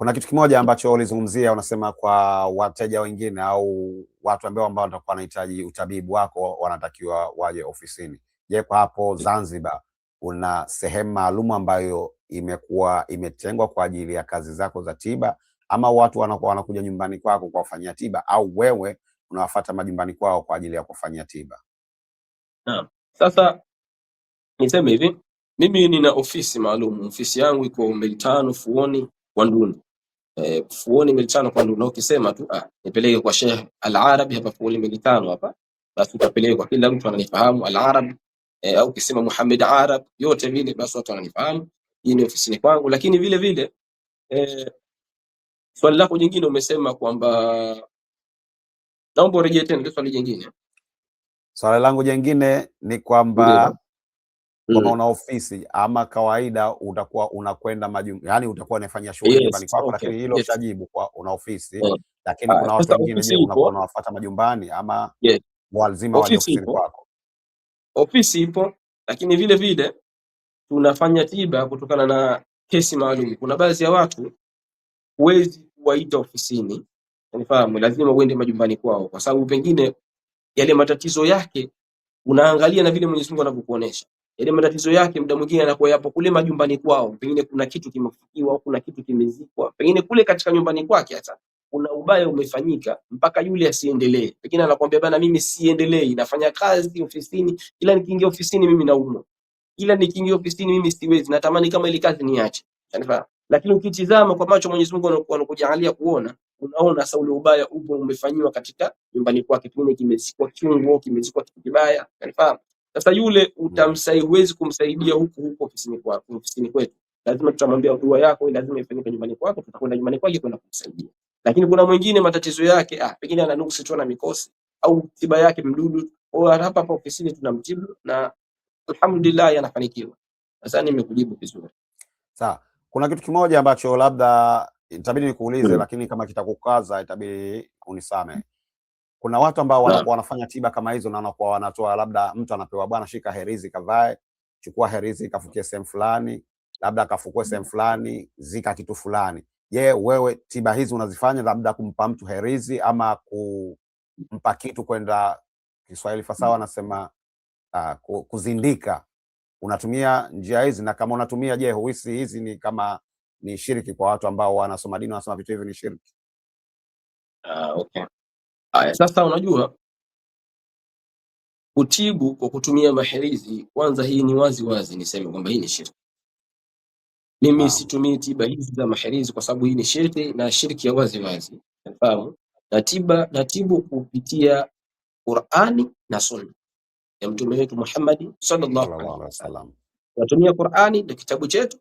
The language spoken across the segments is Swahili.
Kuna kitu kimoja ambacho ulizungumzia, unasema kwa wateja wengine au watu ambao watakuwa wanahitaji utabibu wako wanatakiwa waje ofisini. Je, kwa hapo Zanzibar una sehemu maalum ambayo imekuwa imetengwa kwa ajili ya kazi zako za tiba, ama watu wanakuwa wanakuja nyumbani kwako kwa kufanyia tiba, au wewe unawafuata majumbani kwao kwa ajili ya kufanyia tiba? Naam. Sasa niseme hivi, mimi nina ofisi maalum. Ofisi yangu iko Melitano Fuoni kwa Nduni. Fuoni Melitano kwa Nduni. Ukisema tu nipeleke kwa Sheikh Al-Arabi hapa Fuoni Melitano hapa, basi utapeleka kwa kila mtu ananifahamu Al-Arabi. Au ukisema Muhammad Arab, yote vile basi watu wananifahamu. Hii ni ofisini kwangu, lakini vile vile swali lako jingine umesema kwamba, naomba urejee tena swali jingine. Swali langu jingine ni kwamba kama una ofisi ama kawaida utakuwa unakwenda yani utakuwa unafanya shughuli nyumbani kwako, lakini hilo ushajibu kwa una ofisi. Lakini kuna watu wengine, je, unakuwa unawafuata majumbani ama lazima waje ofisini kwako? Ofisi ipo, lakini vile vile tunafanya tiba kutokana na kesi maalum. Kuna baadhi ya watu huwezi kuwaita ofisini, unifahamu, lazima uende majumbani kwao, kwa sababu pengine yale matatizo yake unaangalia na vile Mwenyezi Mungu anavyokuonesha yale matatizo yake, muda mwingine anakuwa yapo kule majumbani kwao. Pengine kuna kitu kimefukiwa au kuna kitu kimezikwa, pengine kule katika nyumbani kwake hata kuna ubaya umefanyika mpaka yule asiendelee. Pengine anakuambia bana, mimi siendelei, nafanya kazi ofisini, ila nikiingia ofisini mimi naumwa, ila nikiingia ofisini mimi siwezi, natamani kama ile kazi niache. Lakini ukitizama kwa macho Mwenyezi Mungu anakujalia kuona, unaona sasa ule ubaya upo umefanywa katika nyumbani kwake, pengine kimezikwa kiungo, kimezikwa kitu kibaya. Unafahamu? Sasa yule utamsaidia, huwezi kumsaidia huku ofisini kwako, ofisini kwetu. Lazima tutamwambia dua yako lazima ifanyike nyumbani kwako, tutakwenda nyumbani kwake kwenda kumsaidia. Lakini kuna mwingine matatizo yake pengine ana nuksi tu na mikosi au tiba yake mdudu, hapa ofisini tunamtibu na alhamdulillah yanafanikiwa. Sasa nimekujibu vizuri. Sawa. Kuna kitu kimoja ambacho labda itabidi nikuulize, lakini kama kitakukaza itabidi unisame. Kuna watu ambao wanakuwa wanafanya tiba kama hizo na wanakuwa wanatoa, labda mtu anapewa, bwana, shika herizi kavae, chukua herizi kafukie sehemu fulani, labda kafukue sehemu fulani, zika kitu fulani. Je, wewe tiba hizi unazifanya labda kumpa mtu herizi ama kumpa kitu kwenda, Kiswahili fasaha anasema kuzindika? Unatumia njia hizi? Na kama unatumia, je, huhisi hizi ni kama ni shiriki kwa watu ambao wanasoma dini, wanasoma vitu hivi ni shiriki? Okay. Sasa unajua kutibu kwa kutumia maherizi, kwanza hii ni wazi wazi niseme kwamba hii ni shirki. Mimi situmii tiba hizi za maherizi kwa sababu hii ni shirki, na shirki ya wazi wazi. Unafahamu? Natibu kupitia Qur'ani na Sunna ya Mtume wetu Muhammad sallallahu alaihi wasallam. Tunatumia Qur'ani ndio kitabu chetu,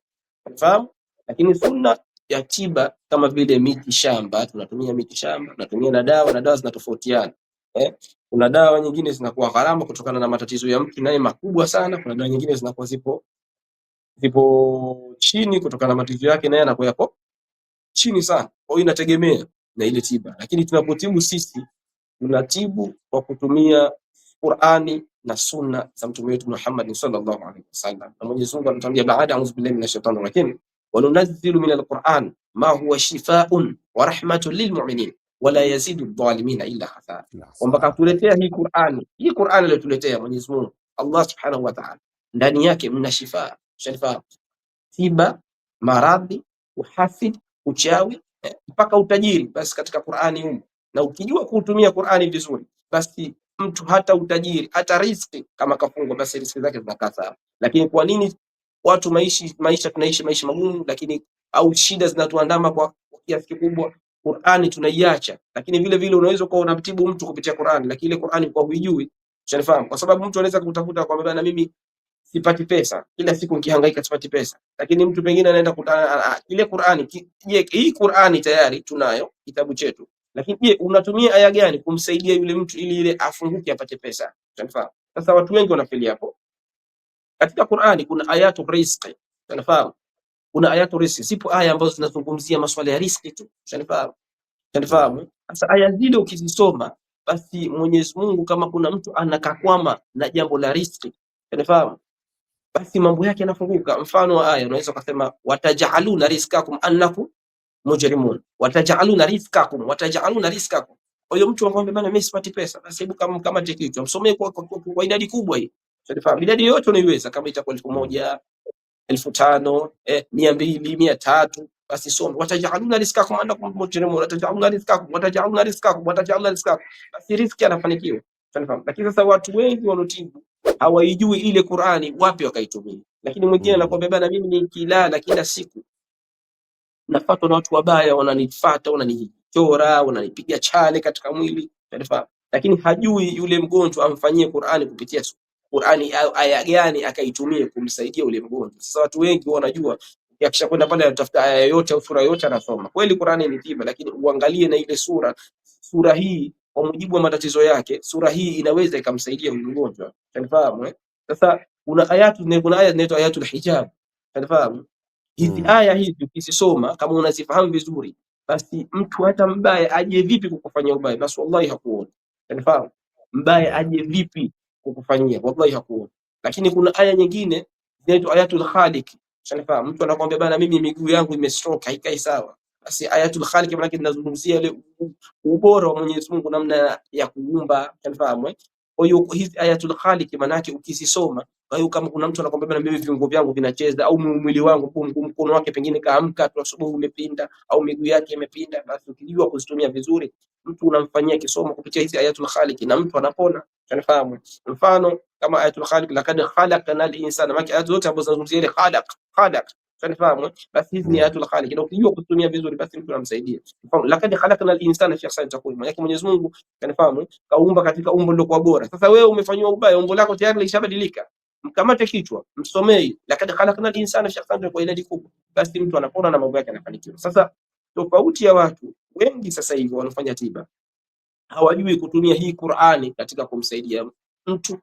unafahamu? Lakini sunna ya tiba kama vile miti shamba, tunatumia miti shamba, tunatumia na dawa zinatofautiana. Kuna dawa nyingine zinakuwa gharama kutokana na matatizo ya mtu naye makubwa sana. Kuna dawa nyingine zinakuwa zipo chini kutokana na matatizo yake naye anakuwa yako chini sana. Kwa hiyo inategemea na ile tiba. Lakini tunapotibu sisi tunatibu kwa kutumia Qur'ani na Sunna za Mtume wetu Muhammad sallallahu alaihi wasallam. Na Mwenyezi Mungu anatuambia baada, a'udhu billahi minash shaitani rajim, wa nunazzilu minal Qur'an ma huwa shifaa'un wa rahmatun lil mu'minin wa la yazidu adh-dhalimina illa hasara. Kwamba katuletea hii Qur'ani aliyotuletea Mwenyezi Mungu Allah subhanahu wa ta'ala, ndani yake mna shifa, tiba maradhi, uhasidi, uchawi, mpaka utajiri, basi katika Qur'ani humo. Na ukijua kutumia Qur'ani vizuri, basi mtu hata utajiri hata riziki kama kafungwa, basi riziki zake zinakaa sawa. Lakini kwa nini watu tunaishi maisha magumu, lakini au shida zinatuandama kwa kiasi kikubwa? Qur'ani tunaiacha. Lakini vile vile unaweza kuwa unamtibu mtu kupitia Qur'ani, lakini ile Qur'ani kwa huijui, unafahamu? Kwa sababu mtu anaweza kutafuta kwa baba, na mimi sipati pesa, kila siku nikihangaika sipati pesa. Lakini mtu pengine anaenda kutana ile Qur'ani. Je, hii Qur'ani tayari tunayo kitabu chetu, lakini je, unatumia aya gani kumsaidia yule mtu ili ile afunguke apate pesa? Unafahamu? Sasa watu wengi wanafeli hapo. Katika Qur'ani kuna ayatu rizqi, unafahamu? Kuna ayatu rizqi, sipo aya ambazo zinazungumzia masuala ya riziki tu, unafahamu? Sasa aya zile ukizisoma, basi Mwenyezi Mungu kama kuna mtu anakakwama na jambo la riziki, unafahamu, basi mambo yake yanafunguka. Mfano wa aya unaweza kusema watajaluna rizqakum annakum mujrimun watajaluna rizqakum. Kwa hiyo mtu anakuambia bana, mimi sipati pesa, basi hebu kama kitu msomee kwa idadi kubwa hii, unafahamu, idadi yote unaiweza, kama itakuwa 1000, 1500, 200, 300, basi soma watajaluna rizqakum annakum mujrimun watajaluna rizqakum, basi riziki anafanikiwa, unafahamu. Lakini sasa watu wengi wanotibu hawaijui ile Qur'ani wapi wakaitumia, lakini mwingine anakuambia bana, mimi nikilala kila siku nafuatwa na watu wabaya, wananifuata, wananichora, wananipiga chale katika mwili, unafahamu. Lakini hajui yule mgonjwa amfanyie Qur'ani kupitia Qur'ani aya gani akaitumie kumsaidia yule mgonjwa. Sasa watu wengi wanajua yakisha kwenda pale anatafuta aya yote au sura yote anasoma. Kweli Qur'ani ni tiba, lakini uangalie na ile sura hii kwa mujibu wa matatizo yake, sura hii inaweza ikamsaidia yule mgonjwa, unafahamu. Sasa kuna aya inaitwa ayatul hijab, unafahamu. Hizi aya hizi ukisoma kama unazifahamu vizuri, basi mtu hata mbaya aje vipi kukufanyia ubaya, basi wallahi hakuoni. Unafahamu, mbaya aje vipi kukufanyia, wallahi hakuoni. Lakini kuna aya nyingine zinaitwa ayatul khaliq. Unafahamu, mtu anakuambia bana, mimi miguu yangu imestroke, haikai sawa. Basi ayatul khaliq maana inazungumzia ile ubora wa Mwenyezi Mungu, namna ya kuumba. Unafahamu. Kwa hiyo hizi ayatul khaliq maana yake ukisisoma, kwa hiyo kama kuna mtu anakuambia bana, mimi viungo vyangu vinacheza, au mwili wangu, mkono wake pengine kaamka tu asubuhi umepinda, au miguu yake imepinda, basi ukijua kuzitumia vizuri, mtu unamfanyia kisomo kupitia hizi ayatul khaliq na mtu anapona. Unafahamu. Mfano kama ayatul khaliq, laqad khalaqnal insana, maana ayatu zote ambazo zinazungumzia ile khalaq, unafahamu. Basi hizi ni ayatul khaliq, na ukijua kuzitumia vizuri, basi mtu anamsaidia. Mfano laqad khalaqnal insana fi ahsani taqwim, maana Mwenyezi Mungu, unafahamu, kaumba katika umbo lilokuwa bora. Sasa wewe umefanywa ubaya, umbo lako tayari lishabadilika, mkamate kichwa, msomei lakad khalaqnal insana fi ahsani kwa idadi kubwa, basi mtu anapona na mambo yake yanafanikiwa. Sasa tofauti ya watu wengi sasa hivi wanafanya tiba, hawajui kutumia hii Qur'ani katika kumsaidia mtu,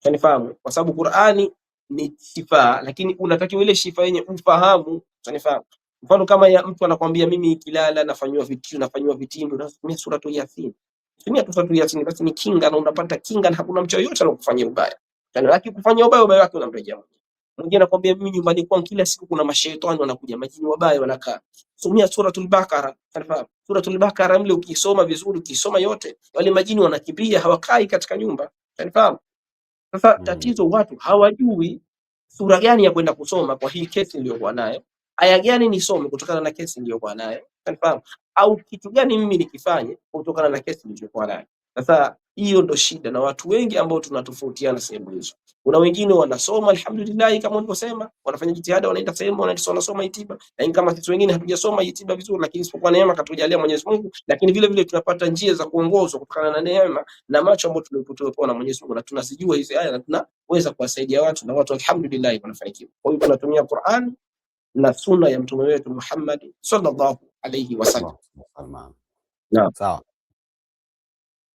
unifahamu, kwa sababu Qur'ani ni shifa, lakini unatakiwa ile shifa yenye ufahamu, unifahamu. Mfano kama ya mtu anakuambia mimi ikilala nafanywa vitindu, natumia suratul Yasin, tumia tu suratul Yasin, basi ni kinga, na unapata kinga, na hakuna mtu yoyote anakufanyia ubaya. Yani akikufanyia ubaya wake unamrejea Mungu. Mwingine anakuambia mimi nyumbani kwangu kila siku kuna mashaitani wanakuja, majini wabaya wanakaa. Tumia suratul Baqara, unafahamu. Suratul Baqara mle ukisoma vizuri, ukisoma yote, wale majini wanakimbia, hawakai katika nyumba, unafahamu. Sasa tatizo watu hawajui sura gani ya kwenda kusoma kwa hii kesi niliyokuwa nayo, aya gani nisome kutokana na kesi niliyokuwa nayo, unafahamu, au kitu gani mimi nikifanye kutokana na kesi niliyokuwa nayo. Sasa hiyo ndo shida na watu wengi ambao tunatofautiana sehemu hizo. Kuna wengine wanasoma alhamdulillah, kama ulivyosema, wanafanya jitihada, wanaenda sehemu wanasoma itiba, lakini kama sisi wengine hatujasoma itiba vizuri, lakini isipokuwa neema katujalia Mwenyezi Mungu, lakini vile vile tunapata njia za kuongozwa kutokana na neema na macho ambayo tulipotoa na Mwenyezi Mungu, na tunazijua hizi aya na tunaweza kuwasaidia watu, na watu alhamdulillah wanafanikiwa. Kwa hiyo tunatumia Qur'an na sunna ya mtume wetu Muhammad sallallahu alayhi wasallam. Naam. Sawa.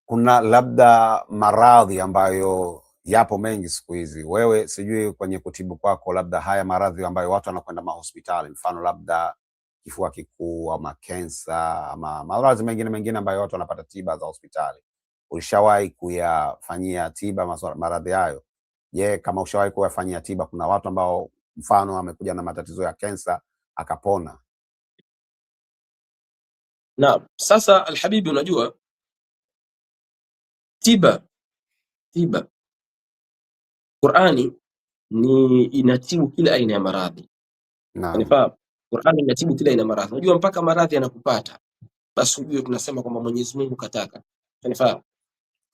Kuna labda maradhi ambayo yapo mengi siku hizi, wewe sijui kwenye kutibu kwako, labda haya maradhi ambayo watu wanakwenda mahospitali, mfano labda kifua kikuu ama kensa ama maradhi mengine ambayo watu wanapata tiba za hospitali, ulishawahi kuyafanyia tiba maradhi hayo? Je, kama ushawahi kuyafanyia tiba, kuna watu ambao mfano amekuja na matatizo ya kensa akapona? Naam. Sasa alhabibi, unajua tiba Qur'ani ni inatibu kila aina ya maradhi. Naam. Unifahamu? Qur'ani inatibu kila aina ya maradhi. Unajua mpaka maradhi yanakupata, basi ujue tunasema kwamba Mwenyezi Mungu kataka. Unifahamu?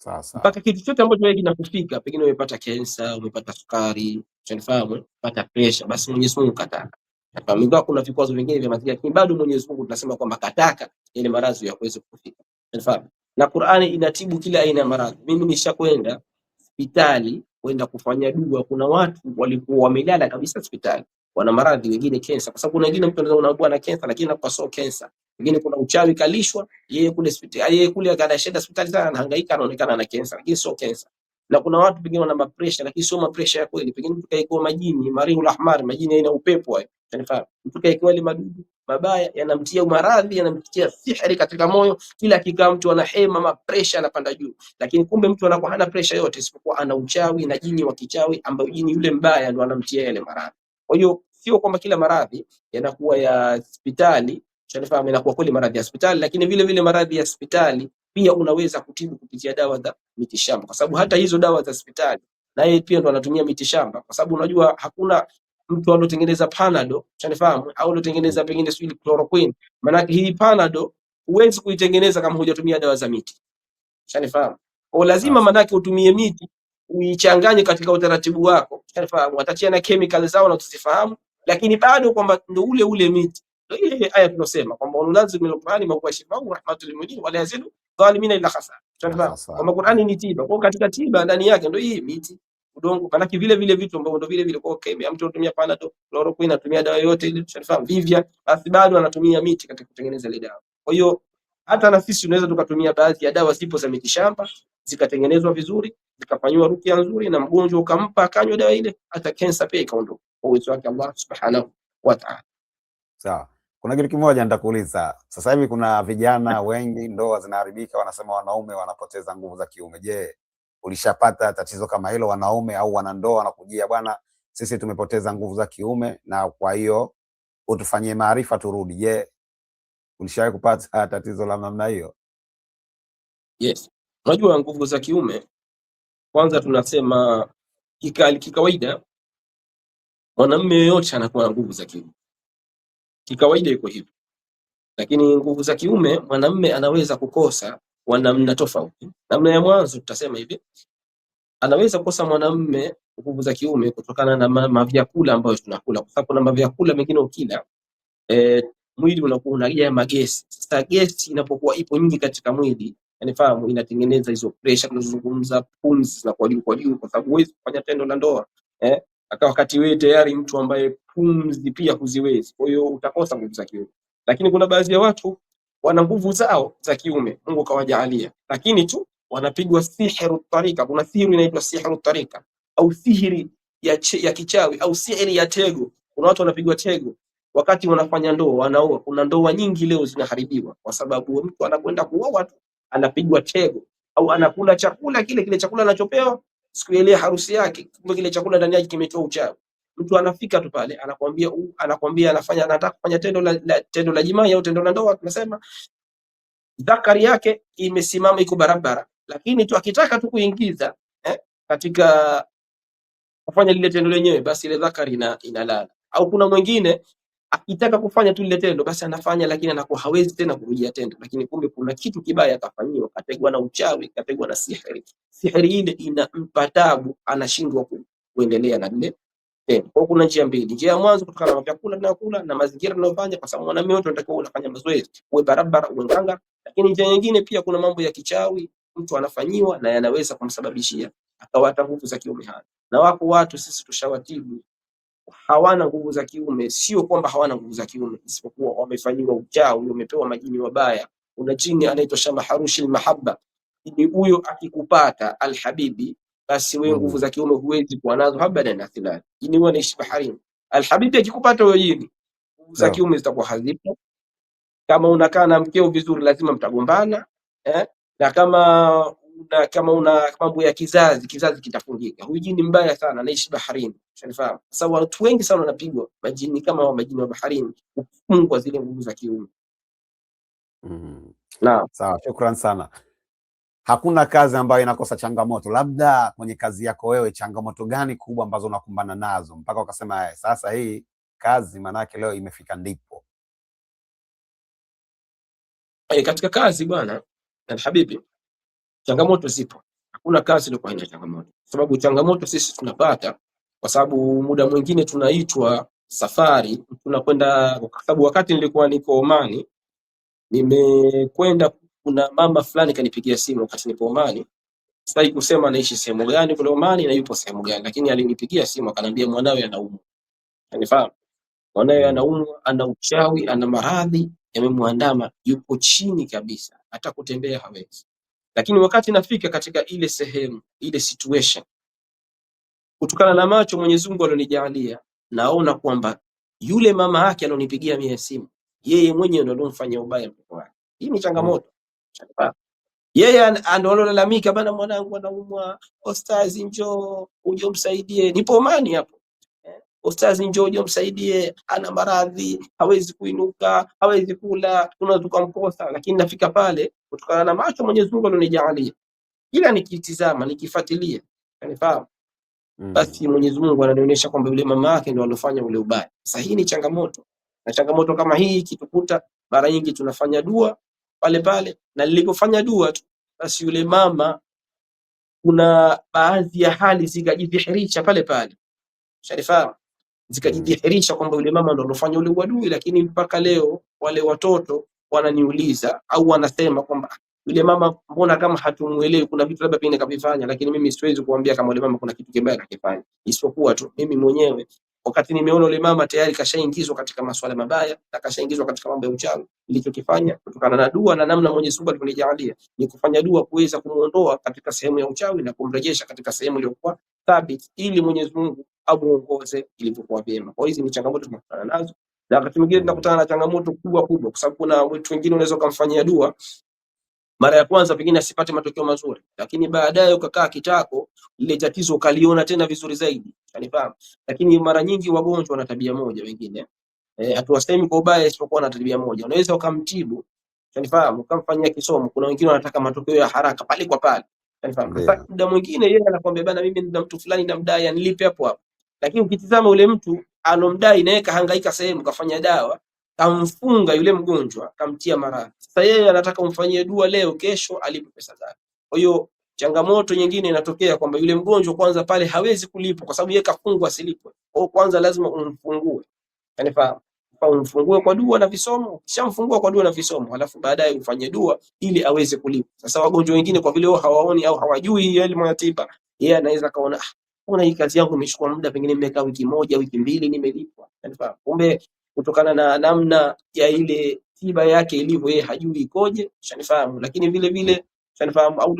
Sasa mpaka kitu chote ambacho wewe kinakufika, pengine umepata kensa, umepata sukari, unifahamu, umepata pressure, basi Mwenyezi Mungu kataka. Nafahamu ingawa kuna vikwazo vingine vya mazingira, lakini bado Mwenyezi Mungu tunasema kwamba kataka ile maradhi yaweze kufika. Unifahamu? Na Qur'ani inatibu kila aina ya maradhi. Mimi nishakwenda hospitali kwenda kufanya dua, kuna watu walikuwa wamelala kabisa hospitali, wana maradhi, wengine kensa, kwa sababu kuna wengine mtu anaweza unaugua na kensa lakini anakuwa sio kensa. Wengine kuna uchawi kalishwa, yeye kule hospitali, yeye kule akaenda hospitali sana, anahangaika, anaonekana ana kensa lakini sio kensa. Na kuna watu pengine wana pressure lakini sio pressure ya kweli, pengine mtu kaikuwa majini, marihul ahmar, majini aina upepo hayo, unafahamu. Mtu kaikuwa ile madudu mabaya yanamtia maradhi, yanamtia sihiri katika moyo, kila akikaa mtu ana hema, pressure anapanda juu, lakini kumbe mtu anakuwa hana pressure yote, isipokuwa ana uchawi na jini wa kichawi, ambayo jini yule mbaya ndo anamtia yale maradhi. Kwa hiyo sio kwamba kila maradhi yanakuwa ya hospitali Shanifahamu, inakuwa kweli maradhi ya hospitali, lakini vile vile maradhi ya hospitali pia unaweza kutibu kupitia dawa za mitishamba, kwa sababu hata hizo dawa za hospitali na yeye pia ndo anatumia mitishamba, kwa sababu unajua hakuna mtu alotengeneza Panado, shanifahamu, au alotengeneza pengine sijui chloroquine. Maana hii Panado huwezi kuitengeneza kama hujatumia dawa za miti, shanifahamu. Kwa lazima manake utumie miti uichanganye katika utaratibu wako, shanifahamu. Watachia na chemical zao na tusifahamu, lakini bado kwamba ndo ule ule miti. Ndio ile aya tunasema kwamba unalazimu Qur'ani makuwa shifa rahmatul lil mu'minin wala yazidu dhalimina illa khasara, shanifahamu. Kwamba Qur'ani ni tiba, kwa katika tiba ndani yake ndio hii miti, udongo, manake vile vile vitu ambavyo ndio vile vile kwa mtu anatumia Panadol, chloroquine, anatumia dawa yote ile, shanifahamu, Vivia, basi bado anatumia miti katika kutengeneza ile dawa. Kwa hiyo hata na sisi tunaweza tukatumia baadhi ya dawa zipo za mitishamba zikatengenezwa vizuri zikafanywa rukia nzuri na mgonjwa ukampa akanywa dawa ile, hata kansa pia ikaondoka kwa uwezo wake Allah subhanahu wa ta'ala. Sawa. Kuna kitu kimoja nitakuuliza. Sasa hivi kuna vijana wengi ndoa zinaharibika, wanasema wanaume wanapoteza nguvu za kiume. Je, ulishapata tatizo kama hilo? Wanaume au wanandoa wanakujia, bwana, sisi tumepoteza nguvu za kiume na kwa hiyo utufanyie maarifa turudi. Je, ulishawahi kupata tatizo la namna hiyo? Yes. Unajua nguvu za kiume, kwanza tunasema kikawaida mwanamume yoyote anakuwa na nguvu za kiume, kikawaida iko hivyo, lakini nguvu za kiume mwanamume anaweza kukosa kwa namna tofauti. Namna ya mwanzo tutasema hivi, anaweza kukosa mwanamume nguvu za kiume kutokana na mavyakula ambayo tunakula, kwa sababu kuna mavyakula mengine ukila mwili unakuwa unajaa magesi. Sasa gesi inapokuwa ipo nyingi katika mwili, yanifahamu, inatengeneza hizo pressure tunazozungumza, pumzi zinakuwa juu kwa juu, kwa sababu huwezi kufanya tendo la ndoa wakati wewe tayari mtu ambaye pumzi pia huziwezi, kwa hiyo utakosa nguvu za kiume. Lakini kuna baadhi ya watu wana nguvu zao za kiume Mungu kawajaalia, lakini tu wanapigwa sihru tarika. Kuna sihiri inaitwa sihru tarika au sihiri ya kichawi au sihiri ya tego. Kuna watu wanapigwa tego wakati wanafanya ndoa, wanaoa. Kuna ndoa nyingi leo zinaharibiwa kwa sababu mtu anakwenda kuoa tu anapigwa tego, au anakula chakula kile chakula anachopewa siku ile harusi yake, kumbe kile chakula ndani yake kimetoa uchawi. Mtu anafika tu pale anakwambia anataka kufanya tendo la jimaa au tendo la ndoa, tunasema dhakari yake imesimama iko barabara, lakini tu akitaka tu kuingiza katika kufanya lile tendo lenyewe, basi ile dhakari inalala. Au kuna mwingine akitaka kufanya tu lile tendo basi anafanya, lakini anakuwa hawezi tena kurudia tendo, lakini kumbe kuna kitu kibaya akafanyiwa, kategwa na uchawi, kategwa na sihiri. Sihiri ile inampa taabu, anashindwa kuendelea na lile tendo. Kwa kuna njia mbili. Njia ya mwanzo kutokana na vyakula tunayokula na mazingira tunayofanya, kwa sababu mwanamume wote anatakiwa unafanya mazoezi, uwe barabara, uwe nganga. Lakini njia nyingine pia kuna mambo ya kichawi mtu anafanyiwa na yanaweza kumsababishia akawata nguvu za kiume hana. Na wako watu sisi tushawatibu hawana nguvu za kiume, sio kwamba hawana nguvu za kiume, isipokuwa wamefanyiwa uchawi, wamepewa majini wabaya. Kuna jini anaitwa Shamaharushi al-Mahabba. Ni huyo akikupata alhabibi, basi wewe nguvu za kiume huwezi kuwa nazo abadan. Athilani jini huwa anaishi baharini. Alhabibi akikupata wewe jini, nguvu za kiume zitakuwa hazipo. Kama unakaa na mkeo vizuri, lazima mtagombana na kama una mambo ya kizazi kitafungika. Huyu jini mbaya sana, anaishi baharini, unafahamu. Sasa watu wengi sana wanapigwa majini kama majini wa baharini, kufungwa zile nguvu za kiume. Naam, sawa, shukrani sana. Hakuna kazi ambayo inakosa changamoto. Labda kwenye kazi yako wewe, changamoto gani kubwa ambazo unakumbana nazo mpaka ukasema sasa hii kazi manake leo imefika ndipo? Katika kazi bwana alhabibi, changamoto zipo. Hakuna kazi ile haina changamoto, sababu changamoto sisi tunapata kwa sababu muda mwingine tunaitwa safari, tunakwenda. Kwa sababu wakati nilikuwa niko Omani, nimekwenda, kuna mama fulani kanipigia simu wakati nipo Omani. Sitaki kusema anaishi sehemu gani kule Omani na yupo sehemu gani, lakini alinipigia simu akaniambia mwanawe anaumwa. Unifahamu, mwanawe anaumwa, ana uchawi, ana maradhi yamemwandama, yupo chini kabisa, hata kutembea hawezi. Lakini wakati nafika katika ile sehemu, ile situation, kutokana na macho Mwenyezi Mungu alonijalia, naona kwamba yule mama yake anonipigia mie simu, yeye mwenyewe ndo alomfanyia ubaya mtoto wake. Hii ni changamoto. Yeye analalamika, bana, mwanangu anaumwa, ostazi njoo uje umsaidie. Nipo Omani hapo. ustazi njoo msaidie, ana maradhi, hawezi kuinuka, hawezi kula, tunaweza tukamkosa. Lakini nafika pale kutokana na macho Mwenyezi Mungu alonijalia, ila nikitizama nikifuatilia, unifahamu, basi Mwenyezi Mungu ananionyesha kwamba yule mama yake ndio alofanya ule ubaya. Sasa hii ni changamoto, na changamoto kama hii ikitukuta, mara nyingi tunafanya dua pale pale, na nilipofanya dua tu basi yule mama kuna baadhi ya hali zikajidhihirisha pale pale, sharifa zikajidhihirisha kwamba yule mama ndo alofanya ule uadui. Lakini mpaka leo wale watoto wananiuliza au wanasema kwamba yule mama mbona kama hatumuelewi, kuna vitu labda pengine kavifanya, lakini mimi siwezi kuambia kama yule mama kuna kitu kibaya kakifanya, isipokuwa tu mimi mwenyewe wakati nimeona yule mama tayari kashaingizwa katika masuala mabaya na kashaingizwa katika mambo ya uchawi, nilichokifanya kutokana na dua na namna Mwenyezi Mungu alivyonijalia ni kufanya dua kuweza kumuondoa katika sehemu ya uchawi na kumrejesha katika sehemu iliyokuwa thabiti, ili Mwenyezi Mungu amuongoze ilivyokuwa vyema. Kwa hizi ni changamoto tunakutana nazo, na wakati mwingine tunakutana na changamoto kubwa kubwa, kwa sababu kuna watu wengine unaweza kumfanyia dua mara ya kwanza pengine asipate matokeo mazuri, lakini baadaye ukakaa kitako, ile tatizo ukaliona tena vizuri zaidi, unifahamu. Lakini mara nyingi wagonjwa wana tabia moja, wengine hatuwasemi kwa ubaya, isipokuwa na tabia moja. Unaweza ukamtibu, unifahamu, ukamfanyia kisomo. Kuna wengine wanataka matokeo ya haraka pale kwa pale, unifahamu. Sasa muda mwingine yeye anakuambia bana, mimi nina mtu fulani namdai anilipe hapo hapo, lakini ukitizama ule mtu alomdai naye kahangaika sehemu, kafanya dawa, kamfunga yule mgonjwa, kamtia maradhi. Sasa yeye anataka umfanyie dua leo, kesho alipe pesa zake. Kwa hiyo changamoto nyingine inatokea kwamba yule mgonjwa kwanza pale hawezi kulipa kwa sababu yeye kafungwa asilipwe. Kwa kwanza lazima umfungue, yani umfungue kwa dua na visomo, kishamfungua kwa dua na visomo, alafu baadaye ufanye dua ili aweze kulipa. Sasa wagonjwa wengine kwa vile wao hawaoni au hawajui elimu ya tiba, yeye anaweza kaona kuna hii kazi yangu imechukua muda, pengine nimekaa wiki moja, wiki mbili nimelipwa. Kumbe kutokana na namna ya ile tiba yake ilivyo, yeye hajui ikoje, shanifahamu. Lakini vile vile shanifahamu au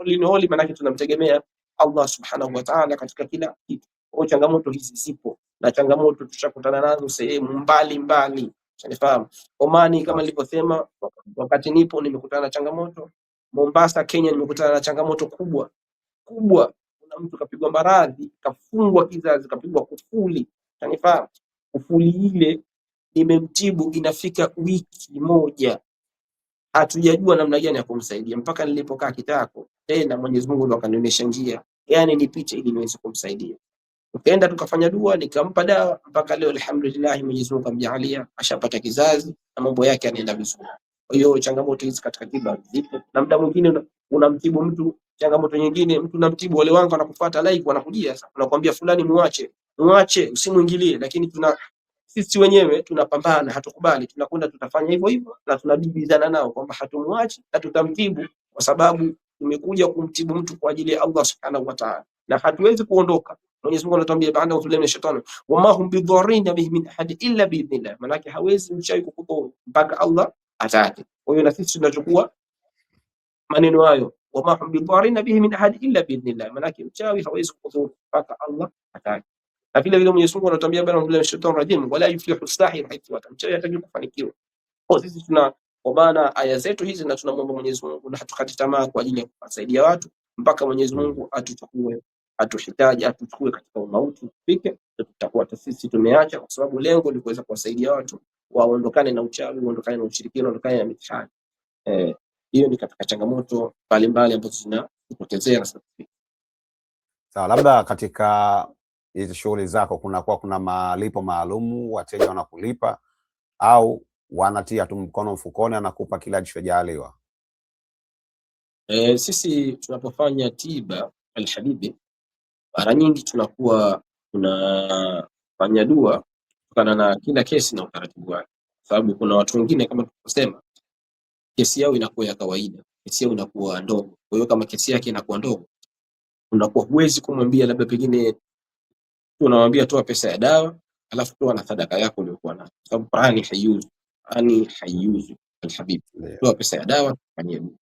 linoli, maana tunamtegemea Allah subhanahu wa ta'ala katika kila kitu. Kwa changamoto hizi zipo, na changamoto tushakutana nazo sehemu mbalimbali, shanifahamu. Omani kama nilivyosema, wakati nipo nimekutana na changamoto. Mombasa Kenya nimekutana na changamoto kubwa kubwa. Kuna mtu kapigwa maradhi, kafungwa kizazi, kapigwa kufuli, shanifahamu. Kufuli ile nimemtibu, inafika wiki moja, hatujajua namna gani ya kumsaidia, mpaka nilipokaa kitako tena Mwenyezi Mungu ndo akanionyesha njia, yani nipite ili niweze kumsaidia. Tukaenda tukafanya dua, nikampa dawa, mpaka leo alhamdulillah Mwenyezi Mungu amjalia ashapata kizazi na mambo yake yanaenda vizuri. Kwa hiyo changamoto hizi katika tiba zipo, na muda mwingine unamtibu mtu. Changamoto nyingine, mtu unamtibu, wale wangu wanakufuata live, wanakujia sasa, unakwambia fulani muache usimuingilie, lakini sisi wenyewe tunapambana, hatukubali, tunakwenda tutafanya hivyo hivyo, na tunabibizana nao kwamba hatumwachi na tutamtibu, kwa sababu tumekuja kumtibu mtu kwa ajili ya Allah subhanahu wa ta'ala, na hatuwezi kuondoka. Mwenyezi Mungu anatuambia baada ya kutulemea shetani, wama hum bidharrin bihi min ahad illa biidhnillah, manake hawezi mchawi kukudhuru mpaka Allah atake. Kwa hiyo na sisi tunachukua maneno hayo, wama hum bidharrin bihi min ahad illa biidhnillah, manake mchawi hawezi kukudhuru mpaka Allah atake. Na vile vile Mwenyezi Mungu anatuambia bana, bila shetani rajim, wala yuflihu sahir haithu ata, mchawi hataki kufanikiwa. Kwa sisi tuna kwa maana aya zetu hizi, na tunamwomba Mwenyezi Mungu na hatukati tamaa kwa ajili ya kusaidia watu mpaka Mwenyezi Mungu atuchukue, atuhitaji, atuchukue katika mauti tufike, tutakuwa sisi tumeacha, kwa sababu lengo ni kuweza kuwasaidia watu waondokane na uchawi, waondokane na ushirikina, waondokane na mitihani. Hiyo ni katika changamoto mbalimbali ambazo zinatupokezea. Sawa, labda katika hizi shughuli zako kuna malipo maalumu, wateja wanakulipa au wanatia tu mkono mfukoni anakupa kila alichojaliwa? Sisi tunapofanya tiba alhabibi, mara nyingi tunakuwa tunafanya dua kutokana na kila kesi na utaratibu wake, sababu kuna watu wengine kama tulivyosema, kesi yao inakuwa ya kawaida, kesi yao inakuwa ndogo. Kwa hiyo kama kesi yake inakuwa ndogo, unakuwa huwezi kumwambia labda pengine tunamwambia toa pesa ya dawa alafu toa na sadaka yako uliyokuwa nayo, sababu Qur'ani hayuzu alhabib, toa pesa ya dawa fanyie dua.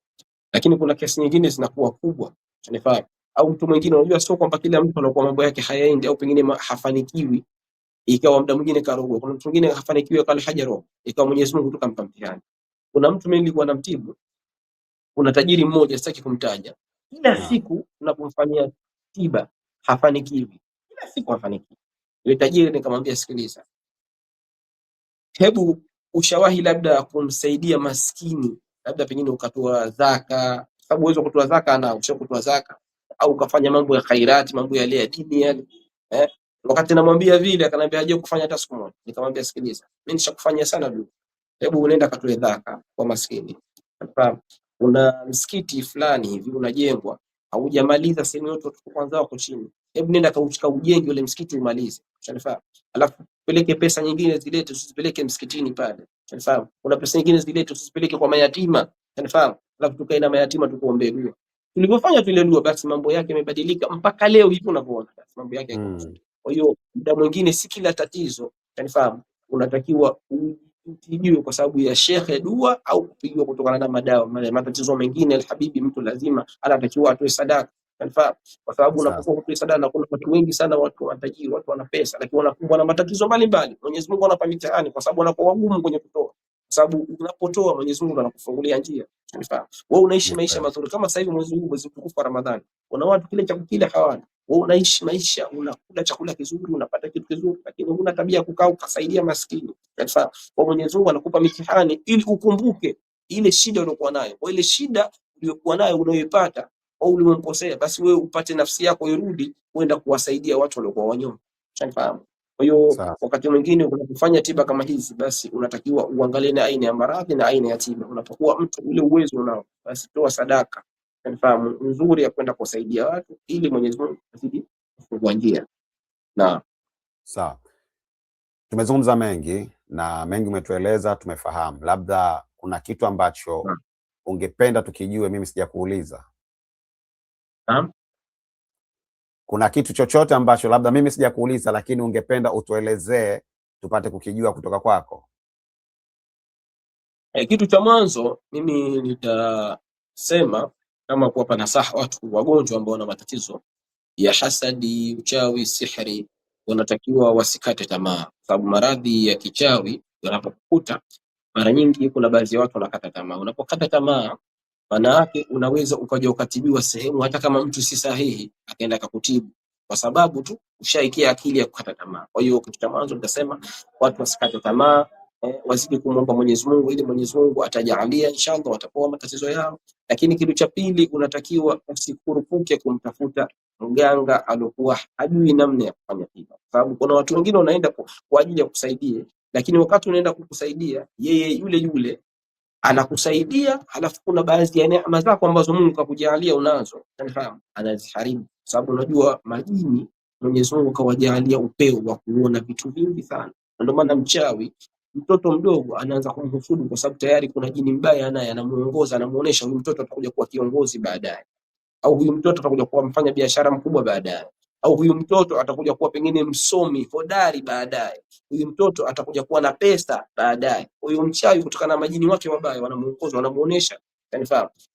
Lakini kuna kesi nyingine zinakuwa kubwa, unifahamu, au mtu mwingine, unajua sio kwamba kila mtu anakuwa mambo yake hayaendi au pengine hafanikiwi ikawa muda mwingine karogwa. Kuna mtu mwingine hafanikiwi akala hajaroho ikawa Mwenyezi Mungu tukampa mtihani. Kuna mtu mimi nilikuwa namtibu, kuna tajiri mmoja sitaki kumtaja, kila siku tunapomfanyia tiba hafanikiwi, kila siku hafanikiwi. Yule tajiri nikamwambia, sikiliza, hebu ushawahi labda kumsaidia maskini, labda pengine ukatoa zaka, sababu uwezo kutoa zaka na usio kutoa zaka, au ukafanya mambo ya khairati, mambo yale ya dini yale eh? Wakati namwambia vile, akanambia haje kufanya hata siku moja. Nikamwambia, sikiliza, mimi nishakufanyia sana dua, hebu unaenda katoe dhaka kwa maskini. Hapa kuna msikiti fulani hivi unajengwa, haujamaliza sehemu yote, watu kwanza wako chini, hebu nenda kauchika ujenge ule msikiti umalize, unafahamu? Alafu peleke pesa nyingine zilete, usizipeleke msikitini pale, unafahamu? Kuna pesa nyingine zilete, usizipeleke kwa mayatima, unafahamu? Alafu tukae na mayatima tukuombee dua. Tulivyofanya vile dua, basi mambo yake yamebadilika mpaka leo hivi unavyoona, basi mambo yake yako vizuri. Kwa hiyo muda mwingine si kila tatizo, unafahamu, unatakiwa utibiwe kwa sababu ya shekhe dua au kupigiwa kutokana na madawa. Matatizo mengine alhabibi, mtu lazima anatakiwa atoe sadaka, unafahamu? Kwa sababu unapokuwa kutoa sadaka, na kuna watu wengi sana, watu watajiri, watu wana pesa, lakini wanakumbwa na matatizo mbalimbali. Mwenyezi Mungu anapa mitihani kwa sababu wanakuwa wagumu kwenye kutoa, kwa sababu unapotoa Mwenyezi Mungu anakufungulia njia, unafahamu? Wewe unaishi maisha mazuri kama sasa hivi mwezi huu, mwezi mtukufu wa Ramadhani, kuna watu kile cha kukila hawana. Wewe unaishi maisha, unakula chakula kizuri, unapata kitu kizuri, lakini huna tabia kukaa ukasaidia maskini. Unafahamu? Kwa Mwenyezi Mungu anakupa mitihani ili ukumbuke ile shida uliyokuwa nayo. Kwa ile shida uliyokuwa nayo unayoipata au uliyomkosea, basi wewe upate nafsi yako irudi kwenda kuwasaidia watu waliokuwa wanyonge. Unafahamu? Kwa hiyo wakati mwingine unapofanya tiba kama hizi, basi unatakiwa uangalie na aina ya maradhi na aina ya tiba. Unapokuwa mtu ule uwezo unao, basi toa sadaka, unafahamu, nzuri ya kwenda kusaidia watu ili Mwenyezi Mungu azidi kufungua njia. Na sawa, tumezungumza mengi na mengi umetueleza, tumefahamu. Labda kuna kitu ambacho ungependa tukijue, mimi sijakuuliza? Kuna kitu chochote ambacho labda mimi sijakuuliza lakini ungependa utuelezee tupate kukijua kutoka kwako? Kitu cha mwanzo mimi nitasema kama kuwapa nasaha watu wagonjwa ambao wana matatizo ya hasadi, uchawi, sihiri, wanatakiwa wasikate tamaa, sababu maradhi ya kichawi yanapokukuta mara nyingi kuna baadhi ya watu wanakata tamaa. Unapokata tamaa, maana yake unaweza ukaja ukatibiwa sehemu hata kama mtu si sahihi akaenda akakutibu kwa sababu tu ushaikia akili ya kukata tamaa. Kwa hiyo kitu cha mwanzo nitasema watu wasikate tamaa, wazidi kumwomba Mwenyezi Mungu ili Mwenyezi Mungu atajalia inshallah watapoa matatizo yao. Lakini kitu cha pili, unatakiwa usikurupuke kumtafuta mganga aliokuwa hajui namna ya kufanya tiba, sababu kuna watu wengine wanaenda kwa ajili ya kusaidia, lakini wakati unaenda kukusaidia yeye yule yule anakusaidia, halafu kuna baadhi ya neema zako ambazo Mungu kakujalia unazo, unafahamu, anaziharibu. Sababu unajua majini Mwenyezi Mungu kawajalia upeo wa kuona vitu vingi sana, ndio maana mchawi mtoto mdogo anaanza kumhusudu kwa sababu tayari kuna jini mbaya naye anamuongoza, anamuonesha huyu mtoto atakuja kuwa kiongozi baadaye, au huyu mtoto atakuja kuwa mfanya biashara mkubwa baadaye, au huyu mtoto atakuja kuwa pengine msomi hodari baadaye, huyu mtoto atakuja kuwa na pesa baadaye. Huyu mchawi kutokana na majini wake wabaya wanamuongoza, wanamuonesha, yani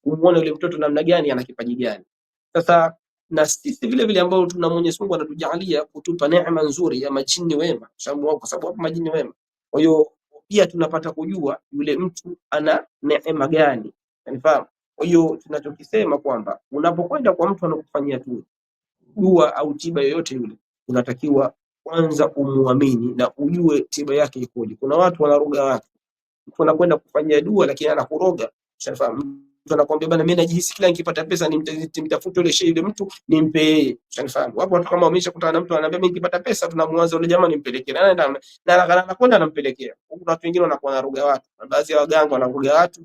kumuona yule mtoto namna gani, ana kipaji gani. Sasa na sisi vile vile ambao tuna Mwenyezi Mungu anatujalia kutupa neema nzuri ya majini wema, kwa sababu hapo majini wema. Kwa hiyo pia tunapata kujua yule mtu ana neema gani, yani kwa hiyo tunachokisema kwamba unapokwenda kwa mtu anakufanyia tu dua au tiba yoyote yule, unatakiwa kwanza umuamini na ujue tiba yake ikoje. Kuna watu wanaroga watu, mtu anakwenda kufanyia dua lakini anakuroga. Ushafahamu? Mtu anakuambia bana, mimi najihisi kila nikipata pesa nimtafute yule shehe yule mtu nimpe yeye. Ushafahamu? Wapo watu kama wameshakutana na mtu ananiambia mimi nikipata pesa tunamwanza yule jamaa nimpelekee, na anakwenda anampelekea. Kuna watu wengine wanakuwa wanaroga watu, baadhi ya waganga wanaroga watu.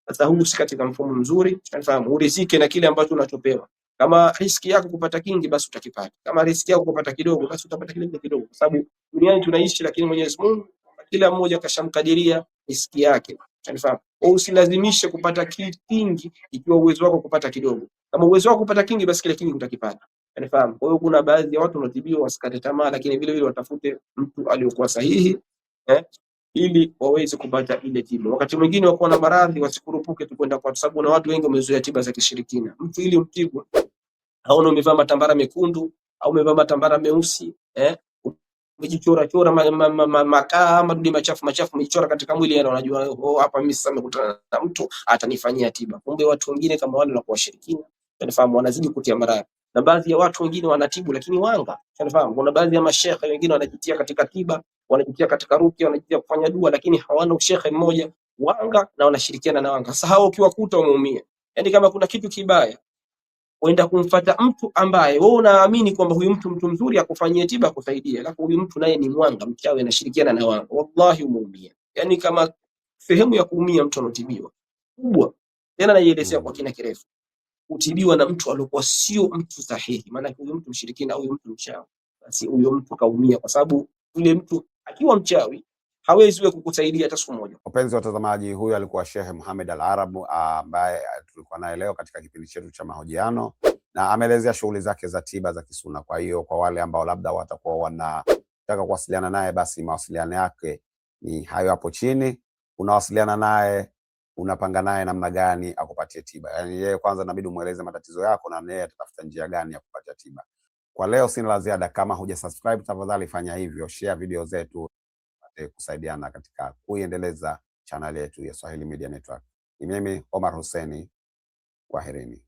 Sasa huu si katika mfumo mzuri, unafahamu, urizike na kile ambacho unachopewa. Kama riski yako kupata kingi basi utakipata, kama riski yako kupata kidogo basi utapata kile kidogo, kwa sababu duniani tunaishi, lakini Mwenyezi Mungu kila mmoja kashamkadiria riski yake, unafahamu. Usilazimishe kupata kingi ikiwa uwezo wako kupata kidogo. Kama uwezo wako kupata kingi basi kile kingi utakipata, unafahamu. Kwa hiyo kuna baadhi ya watu wanatibiwa wasikate tamaa, lakini vile vile watafute mtu aliyokuwa sahihi ili waweze kupata ile tiba. Wakati mwingine wako na maradhi wasikurupuke tu kwenda kwa sababu na watu wengi wamezoea tiba za kishirikina. Mtu ili umtibu haona umevaa matambara mekundu au umevaa matambara meusi, umejichora chora makaa madude machafu umejichora katika mwili, yana unajua hapa mimi sasa nimekutana na mtu atanifanyia tiba. Kumbe watu wengine kama wale wanakuwa washirikina, unafahamu, wanazidi kutia maradhi. na baadhi ya watu wengine wanatibu lakini wanga. Unafahamu, kuna baadhi ya mashehe wengine wanajitia katika tiba, wanajitia katika rukia, wanajitia kufanya dua, lakini hawana ushehe mmoja, wanga, na wanashirikiana na wanga. Sasa hao ukiwakuta umeumia. Yani kama kuna kitu kibaya, uenda kumfuata mtu ambaye wewe unaamini kwamba huyu mtu mzuri akufanyie tiba akusaidie, alafu huyu mtu naye ni mwanga, mchawi, anashirikiana na wanga, wallahi umeumia. Yani kama sehemu ya kuumia mtu anotibiwa kubwa, tena naielezea kwa kina kirefu, utibiwa na mtu aliyokuwa sio mtu sahihi. Maana huyo mtu mshirikina, huyo mtu mchawi, basi huyo mtu kaumia, kwa sababu yule mtu akiwa mchawi hawezi wewe kukusaidia hata siku moja. Wapenzi watazamaji, huyu alikuwa Sheikh Mohamed Al-Arab ambaye tulikuwa naye leo katika kipindi chetu cha mahojiano, na ameelezea shughuli zake za tiba za kisuna. Kwa hiyo kwa wale ambao labda watakuwa wanataka kuwasiliana naye, basi mawasiliano yake ni hayo hapo chini. Unawasiliana naye, unapanga naye namna gani akupatie tiba. Yaani yeye kwanza inabidi umueleze matatizo yako na yeye atatafuta njia gani ya kupatia tiba. Kwa leo sina la ziada. Kama hujasubscribe, tafadhali fanya hivyo, share video zetu kusaidiana katika kuiendeleza channel yetu ya Swahili Media Network. Ni mimi Omar Hussein, kwaherini.